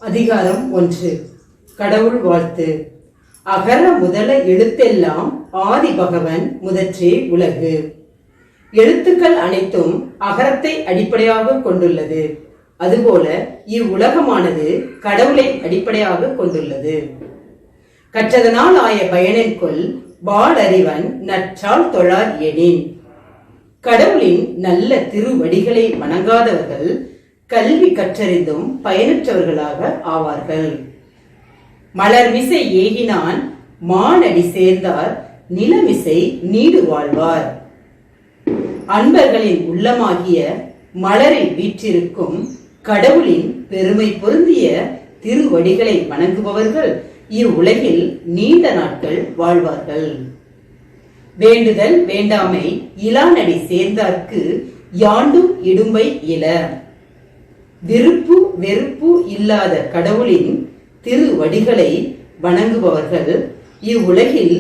அதிகாரம் 1. கடவுள் வாழ்த்து. அகர முதல எழுத்தெல்லாம் ஆதி பகவன் முதற்றே உலகு. எழுத்துக்கள் அனைத்தும் அகரத்தை அடிப்படையாக கொண்டுள்ளது. அதுபோல இவ்வுலகமானது கடவுளை அடிப்படையாக கொண்டுள்ளது. கற்றதனால் ஆய பயனின் கொல் வாடறிவன் நற்றால் தொழார் எனின். கடவுளின் நல்ல திருவடிகளை வணங்காதவர்கள் கல்வி கற்றறிந்தும் பயனற்றவர்களாக ஆவார்கள். மலர்மிசை ஏகினான் மானடி சேர்ந்தார் நிலமிசை நீடு வாழ்வார். அன்பர்களின் உள்ளமாகிய மலரில் வீற்றிருக்கும் கடவுளின் பெருமை பொருந்திய திருவடிகளை வணங்குபவர்கள் இவ்வுலகில் நீண்ட நாட்கள் வாழ்வார்கள். வேண்டுதல் வேண்டாமை இலானடி சேர்ந்தார்க்கு யாண்டும் இடும்பை இல. விருப்பு வெறுப்பு இல்லாத கடவுளின் திருவடிகளை வணங்குபவர்கள் இவ்வுலகில்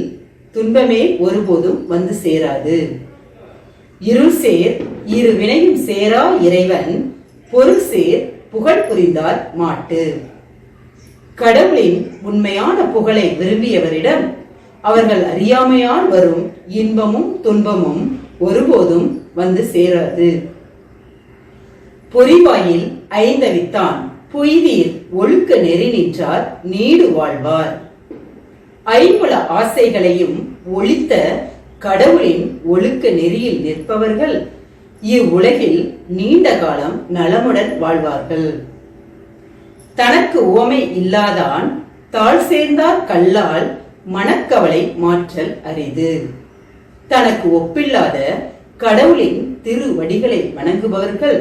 துன்பமே ஒருபோதும் வந்து சேராது. இருள் சேர் இரு வினையும் சேரா இறைவன் பொருள் சேர் புகழ் புரிந்தார் மாட்டு. கடவுளின் உண்மையான புகழை விரும்பியவரிடம் அவர்கள் அறியாமையால் வரும் இன்பமும் துன்பமும் ஒருபோதும் வந்து சேராது. பொறிவாயில் ஐந்தவித்தான் பொய்தீர் ஒழுக்க நெறி நின்றார் நீடு வாழ்வார். ஐம்புல ஆசைகளையும் ஒழித்த கடவுளின் ஒழுக்க நெறியில் நிற்பவர்கள் இவ்வுலகில் நீண்ட காலம் நலமுடன் வாழ்வார்கள். தனக்கு உவமை இல்லாதான் தாழ் சேர்ந்தார் கல்லால் மனக்கவலை மாற்றல் அரிது. தனக்கு ஒப்பில்லாத கடவுளின் திருவடிகளை வணங்குபவர்கள்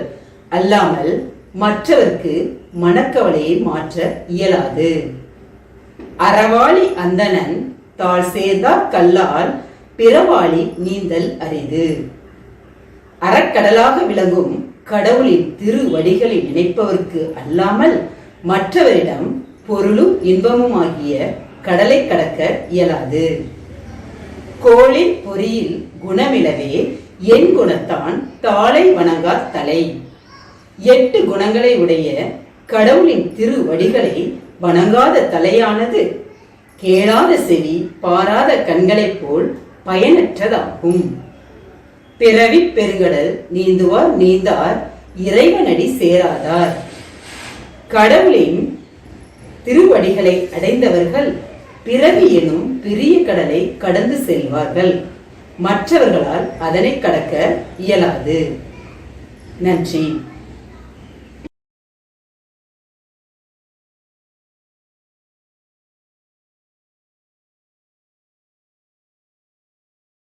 அல்லாமல் மற்றவர்க்கு மனக்கவலையை மாற்ற இயலாது. அறவாளி அந்தணன் தாழ் சேர்ந்தார் கல்லால் பிறவாளி நீந்தல் அரிது. அறக்கடலாக விளங்கும் கடவுளின் திருவடிகளை நினைப்பவர்க்கு அல்லாமல் மற்றவரிடம் பொருளும் இன்பமும் ஆகிய கடலை கடக்க இயலாது. கோளின் பொறியில் குணமிலவே என் குணத்தான் தாளை வணங்கா தலை. 8 குணங்களை உடைய கடவுளின் திருவடிகளை வணங்காத தலையானது கேளாத செவி பாராத கண்களைப் போல் பயனற்றதாகும். பிறவி பெருங்கடல் நீந்துவார் நீந்தார் இறைவனடி சேராதார். கடவுளின் திருவடிகளை அடைந்தவர்கள் பிறவி எனும் பெரிய கடலை கடந்து செல்வார்கள். மற்றவர்களால் அதனை கடக்க இயலாது. நன்றி.